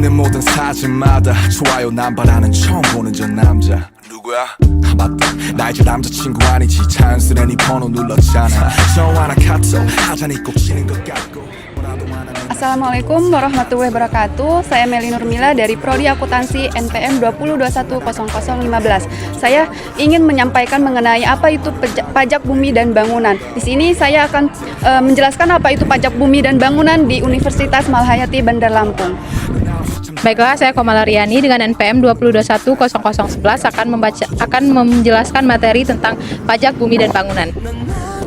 내 모든 사진마다 좋아요 남발하는 처음 보는 저 남자 누구야? 아 맞다 나의 저 남자친구 아니지 자연스레 네 번호 눌렀잖아 전화나 카톡 하자니 꼭 치는 것 같고 Assalamualaikum warahmatullahi wabarakatuh. Saya Meli Nurmila dari Prodi Akuntansi NPM 20210015. Saya ingin menyampaikan mengenai apa itu pajak bumi dan bangunan. Di sini saya akan menjelaskan apa itu pajak bumi dan bangunan di Universitas Malahayati Bandar Lampung. Baiklah, saya Komala Riani dengan NPM 20210011 akan menjelaskan materi tentang pajak bumi dan bangunan.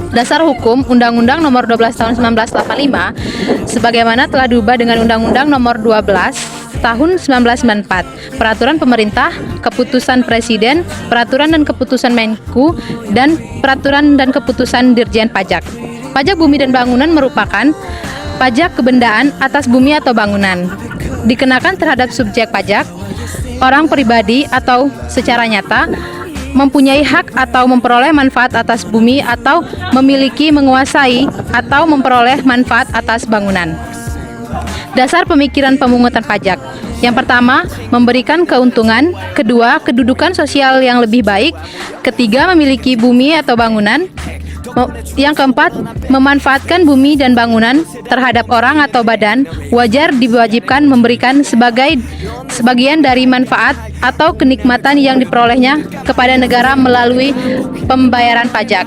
Dasar hukum Undang-Undang Nomor 12 Tahun 1985 sebagaimana telah diubah dengan Undang-Undang Nomor 12 Tahun 1994, Peraturan Pemerintah, Keputusan Presiden, Peraturan dan Keputusan Menku, dan Peraturan dan Keputusan Dirjen Pajak. Pajak bumi dan bangunan merupakan pajak kebendaan atas bumi atau bangunan. Dikenakan terhadap subjek pajak, orang pribadi atau secara nyata mempunyai hak atau memperoleh manfaat atas bumi atau memiliki, menguasai, atau memperoleh manfaat atas bangunan. Dasar pemikiran pemungutan pajak. Yang pertama, memberikan keuntungan. Kedua, kedudukan sosial yang lebih baik. Ketiga, memiliki bumi atau bangunan. Yang keempat, memanfaatkan bumi dan bangunan terhadap orang atau badan. Wajar diwajibkan memberikan sebagian dari manfaat atau kenikmatan yang diperolehnya kepada negara melalui pembayaran pajak.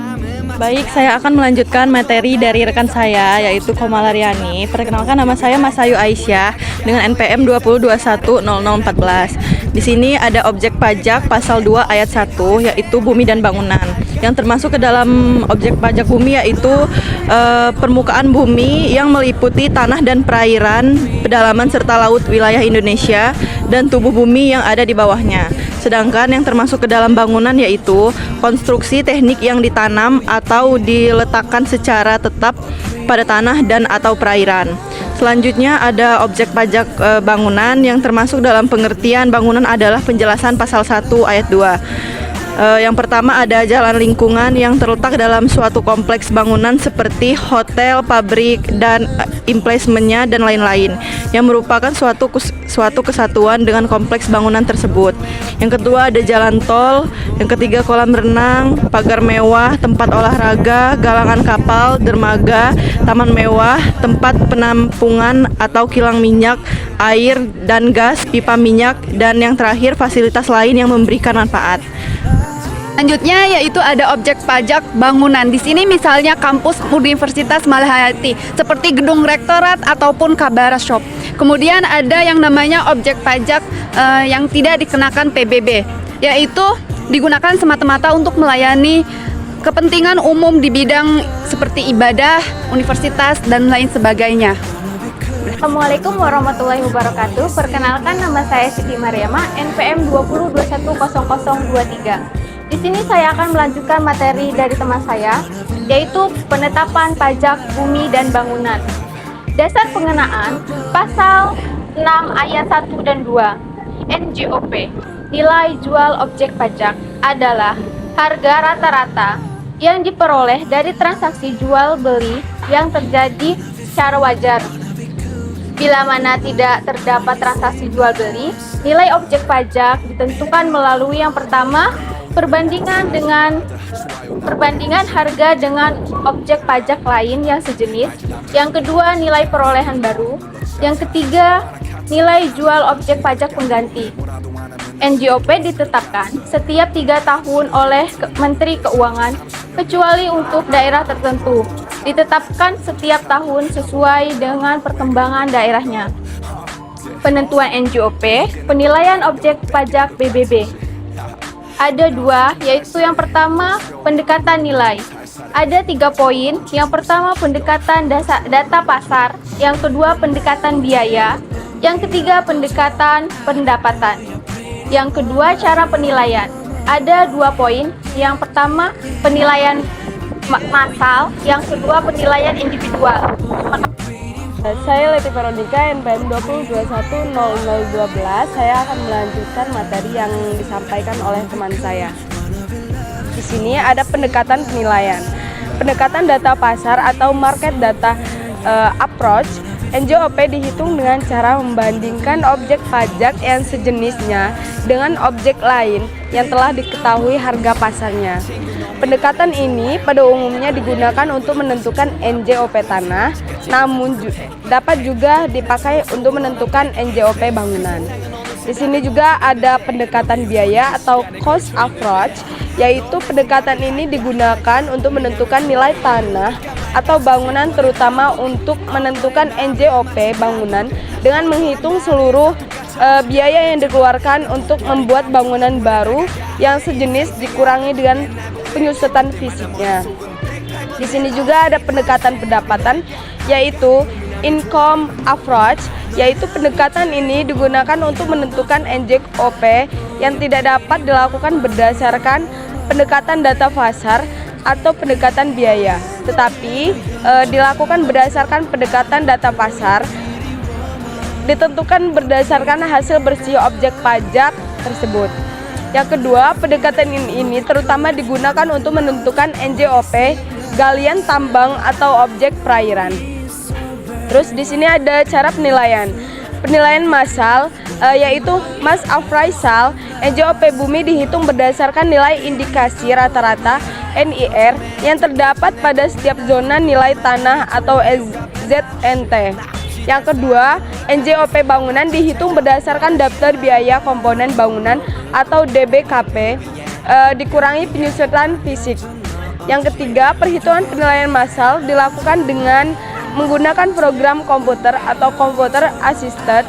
Baik, saya akan melanjutkan materi dari rekan saya, yaitu Komala Riani. Perkenalkan, nama saya Masayu Aisyah dengan NPM 20210014. Di sini ada objek pajak pasal 2 ayat 1, yaitu bumi dan bangunan. Yang termasuk ke dalam objek pajak bumi yaitu permukaan bumi yang meliputi tanah dan perairan, pedalaman serta laut wilayah Indonesia, dan tubuh bumi yang ada di bawahnya. Sedangkan yang termasuk ke dalam bangunan yaitu konstruksi teknik yang ditanam atau diletakkan secara tetap pada tanah dan atau perairan. Selanjutnya ada objek pajak bangunan yang termasuk dalam pengertian bangunan adalah penjelasan pasal 1 ayat 2. Yang pertama ada jalan lingkungan yang terletak dalam suatu kompleks bangunan seperti hotel, pabrik, dan emplacementnya dan lain-lain yang merupakan suatu kesatuan dengan kompleks bangunan tersebut. Yang kedua ada jalan tol. Yang ketiga kolam renang, pagar mewah, tempat olahraga, galangan kapal, dermaga, taman mewah, tempat penampungan atau kilang minyak, air dan gas, pipa minyak, dan yang terakhir fasilitas lain yang memberikan manfaat. Selanjutnya yaitu ada objek pajak bangunan. Di sini misalnya kampus Universitas Malahayati seperti gedung rektorat ataupun Kabara Shop. Kemudian ada yang namanya objek pajak yang tidak dikenakan PBB, yaitu digunakan semata-mata untuk melayani kepentingan umum di bidang seperti ibadah, universitas, dan lain sebagainya. Assalamualaikum warahmatullahi wabarakatuh. Perkenalkan, nama saya Siti Mariama, NPM 20210023. Di sini saya akan melanjutkan materi dari teman saya, yaitu penetapan pajak bumi dan bangunan. Dasar pengenaan pasal 6 ayat 1 dan 2 NJOP. Nilai jual objek pajak adalah harga rata-rata yang diperoleh dari transaksi jual beli yang terjadi secara wajar. Bila mana tidak terdapat transaksi jual beli, nilai objek pajak ditentukan melalui yang pertama, perbandingan harga dengan objek pajak lain yang sejenis. Yang kedua, nilai perolehan baru. Yang ketiga, nilai jual objek pajak pengganti. NJOP ditetapkan setiap 3 tahun oleh Menteri Keuangan, kecuali untuk daerah tertentu. Ditetapkan setiap tahun sesuai dengan perkembangan daerahnya. Penentuan NJOP, penilaian objek pajak PBB. Ada 2, yaitu yang pertama pendekatan nilai. Ada 3 poin. Yang pertama pendekatan data pasar, yang kedua pendekatan biaya, yang ketiga pendekatan pendapatan. Yang kedua cara penilaian. Ada 2 poin. Yang pertama penilaian massal, yang kedua penilaian individual. Saya Leti Veronica, NPM 20210012. Saya akan melanjutkan materi yang disampaikan oleh teman saya. Di sini ada pendekatan penilaian. Pendekatan data pasar atau market data approach NJOP dihitung dengan cara membandingkan objek pajak yang sejenisnya dengan objek lain yang telah diketahui harga pasarnya. Pendekatan ini pada umumnya digunakan untuk menentukan NJOP tanah, namun dapat juga dipakai untuk menentukan NJOP bangunan. Di sini juga ada pendekatan biaya atau cost approach, yaitu pendekatan ini digunakan untuk menentukan nilai tanah atau bangunan, terutama untuk menentukan NJOP bangunan dengan menghitung seluruh biaya yang dikeluarkan untuk membuat bangunan baru yang sejenis dikurangi dengan penyusutan fisiknya. Di sini juga ada pendekatan pendapatan, yaitu income approach, yaitu pendekatan ini digunakan untuk menentukan NJOP yang tidak dapat dilakukan berdasarkan pendekatan data pasar atau pendekatan biaya, tetapi dilakukan berdasarkan pendekatan data pasar, ditentukan berdasarkan hasil bersih objek pajak tersebut. Yang kedua, pendekatan ini terutama digunakan untuk menentukan NJOP galian tambang atau objek perairan. Terus di sini ada cara penilaian. Penilaian massal, yaitu mass appraisal. NJOP bumi dihitung berdasarkan nilai indikasi rata-rata NIR yang terdapat pada setiap zona nilai tanah atau ZNT. Yang kedua, NJOP bangunan dihitung berdasarkan daftar biaya komponen bangunan atau DBKP dikurangi penyusutan fisik. Yang ketiga, perhitungan penilaian massal dilakukan dengan menggunakan program komputer atau computer assisted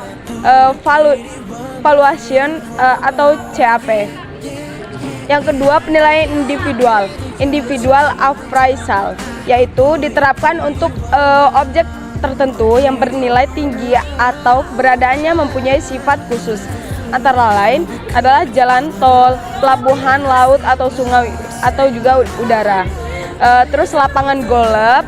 valuation atau CAP. Yang kedua, penilaian individual appraisal, yaitu diterapkan untuk objek tertentu yang bernilai tinggi atau keberadaannya mempunyai sifat khusus. Antara lain adalah jalan tol, pelabuhan, laut atau sungai atau juga udara. Terus lapangan golf,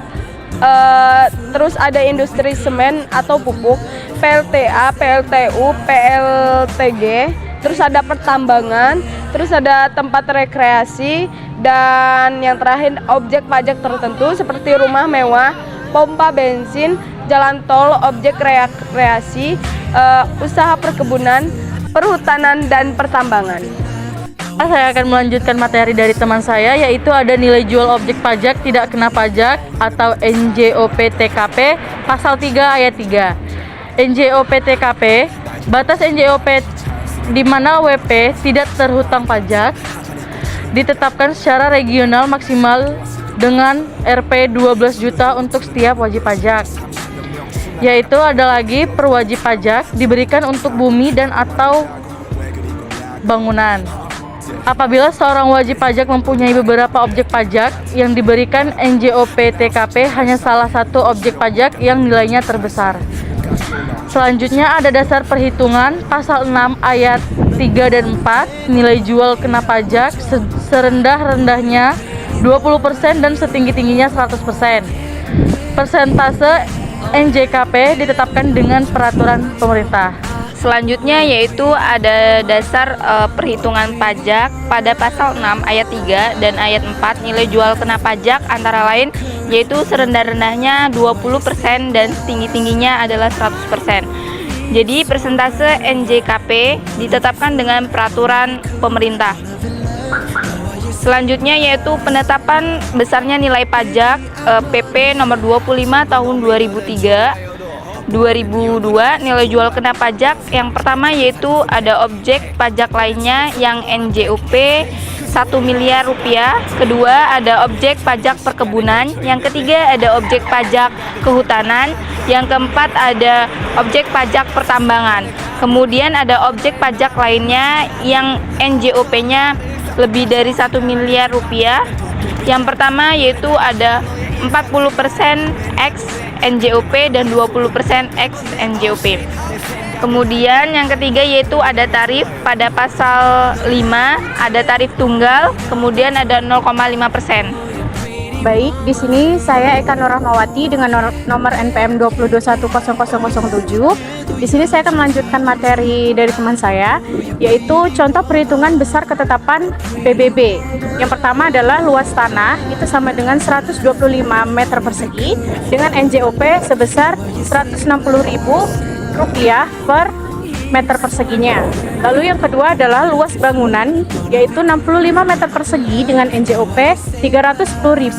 terus ada industri semen atau pupuk, PLTA, PLTU, PLTG, terus ada pertambangan, terus ada tempat rekreasi, dan yang terakhir objek pajak tertentu seperti rumah mewah, pompa bensin, jalan tol, objek rekreasi, usaha perkebunan, perhutanan, dan pertambangan. Saya akan melanjutkan materi dari teman saya, yaitu ada nilai jual objek pajak tidak kena pajak atau NJOP TKP pasal 3 ayat 3. NJOP TKP, batas NJOP di mana WP tidak terhutang pajak ditetapkan secara regional maksimal dengan Rp 12 juta untuk setiap wajib pajak. Yaitu ada lagi perwajib pajak diberikan untuk bumi dan atau bangunan. Apabila seorang wajib pajak mempunyai beberapa objek pajak yang diberikan NJOP TKP hanya salah satu objek pajak yang nilainya terbesar. Selanjutnya ada dasar perhitungan pasal 6 ayat 3 dan 4, nilai jual kena pajak serendah-rendahnya 20% dan setinggi-tingginya 100%. Persentase NJKP ditetapkan dengan peraturan pemerintah. Selanjutnya yaitu ada dasar perhitungan pajak pada pasal 6 ayat 3 dan ayat 4, nilai jual kena pajak antara lain yaitu serendah-rendahnya 20% dan setinggi-tingginya adalah 100%. Jadi persentase NJKP ditetapkan dengan peraturan pemerintah. Selanjutnya yaitu penetapan besarnya nilai pajak PP nomor 25 tahun 2002 nilai jual kena pajak yang pertama yaitu ada objek pajak lainnya yang NJOP 1 miliar rupiah, kedua ada objek pajak perkebunan, yang ketiga ada objek pajak kehutanan, yang keempat ada objek pajak pertambangan, kemudian ada objek pajak lainnya yang NJOP-nya lebih dari 1 miliar rupiah. Yang pertama yaitu ada 40% X NJOP dan 20% X NJOP. Kemudian yang ketiga yaitu ada tarif pada pasal 5, ada tarif tunggal, kemudian ada 0,5%. Baik, di sini saya Eka Nur Rahmawati dengan nomor NPM 2210007. Di sini saya akan melanjutkan materi dari teman saya, yaitu contoh perhitungan besar ketetapan PBB. Yang pertama adalah luas tanah, itu sama dengan 125 meter persegi dengan NJOP sebesar Rp160.000 per meter perseginya. Lalu yang kedua adalah luas bangunan, yaitu 65 meter persegi dengan NJOP Rp310.000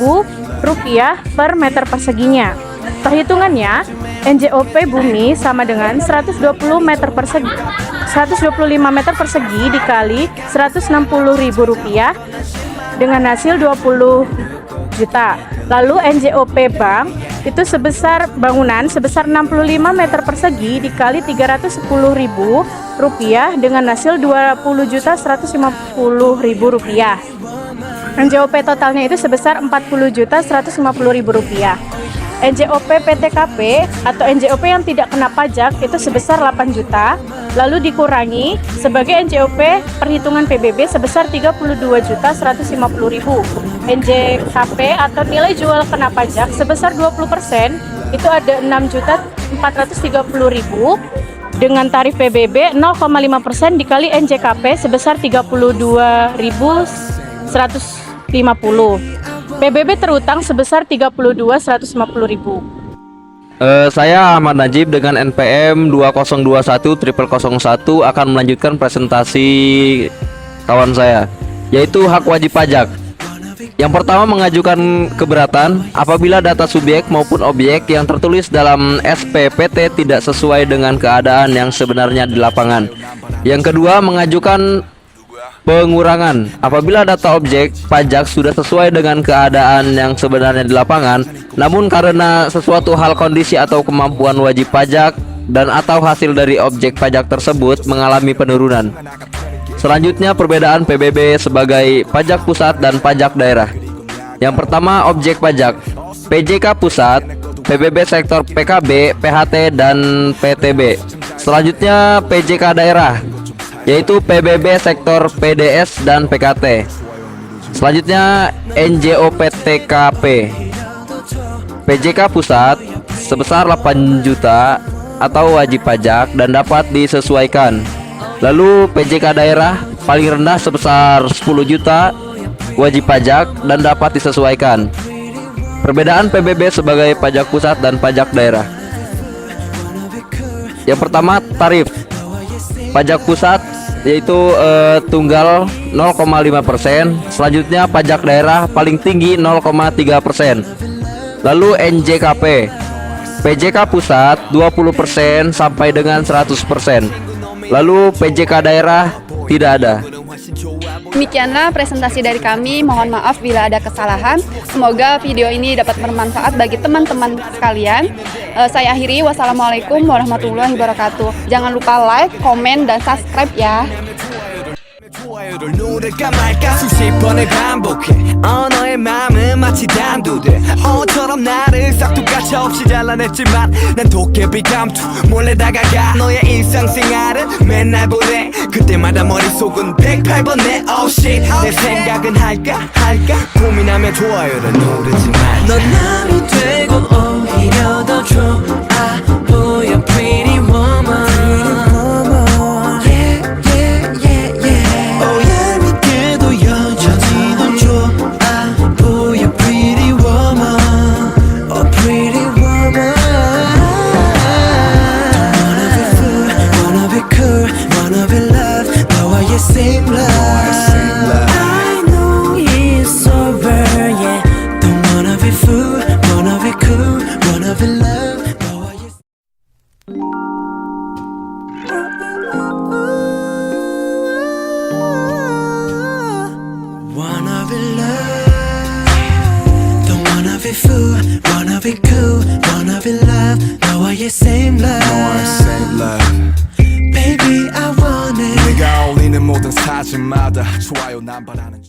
per meter perseginya. Perhitungannya, NJOP bumi sama dengan 125 meter persegi dikali Rp160.000 dengan hasil 20 juta. Lalu NJOP bank itu sebesar bangunan sebesar 65 meter persegi dikali Rp310.000 dengan hasil Rp20.150.000. NJOP totalnya itu sebesar Rp40.150.000. NJOP PTKP atau NJOP yang tidak kena pajak itu sebesar 8 juta, lalu dikurangi sebagai NJOP perhitungan PBB sebesar Rp32.150.000. NJKP atau nilai jual kena pajak sebesar 20% itu ada Rp6.430.000 dengan tarif PBB 0,5% dikali NJKP sebesar Rp32.150. PBB terutang sebesar Rp32.150.000. Saya Ahmad Najib dengan NPM 2021001 akan melanjutkan presentasi kawan saya, yaitu hak wajib pajak. Yang pertama, mengajukan keberatan apabila data subjek maupun objek yang tertulis dalam SPPT tidak sesuai dengan keadaan yang sebenarnya di lapangan. Yang kedua, mengajukan pengurangan apabila data objek pajak sudah sesuai dengan keadaan yang sebenarnya di lapangan, namun karena sesuatu hal, kondisi atau kemampuan wajib pajak dan atau hasil dari objek pajak tersebut mengalami penurunan. Selanjutnya, perbedaan PBB sebagai pajak pusat dan pajak daerah. Yang pertama, objek pajak PJK pusat, PBB sektor PKB, PHT dan PTB. Selanjutnya, PJK daerah, yaitu PBB sektor PDS dan PKT. Selanjutnya, NJOP TKP. PJK pusat sebesar 8 juta atau wajib pajak dan dapat disesuaikan. Lalu PJK daerah paling rendah sebesar 10 juta wajib pajak dan dapat disesuaikan. Perbedaan PBB sebagai pajak pusat dan pajak daerah. Yang pertama, tarif pajak pusat yaitu tunggal 0,5%. Selanjutnya, pajak daerah paling tinggi 0,3%. Lalu NJKP, PJK pusat 20% sampai dengan 100%. Lalu PJK daerah tidak ada. Demikianlah presentasi dari kami. Mohon maaf bila ada kesalahan. Semoga video ini dapat bermanfaat bagi teman-teman sekalian. Saya akhiri. Wassalamualaikum warahmatullahi wabarakatuh. Jangan lupa like, komen, dan subscribe ya. 좋아요를 누를까 말까 수십 번을 반복해 너의 마음은 마치 단두대 어처럼 나를 싹둑같이 없이 잘라냈지만 난 도깨비 감투 몰래 다가가 너의 일상생활은 맨날 보내 그때마다 머릿속은 108번 내 oh shit 내 생각은 할까 고민하며 좋아요를 누르지만 넌 남이 되고 오히려 더 좋아 보여 pretty woman same love Baby I want it 네가 어울리는 모든 사진마다 좋아요 남발하는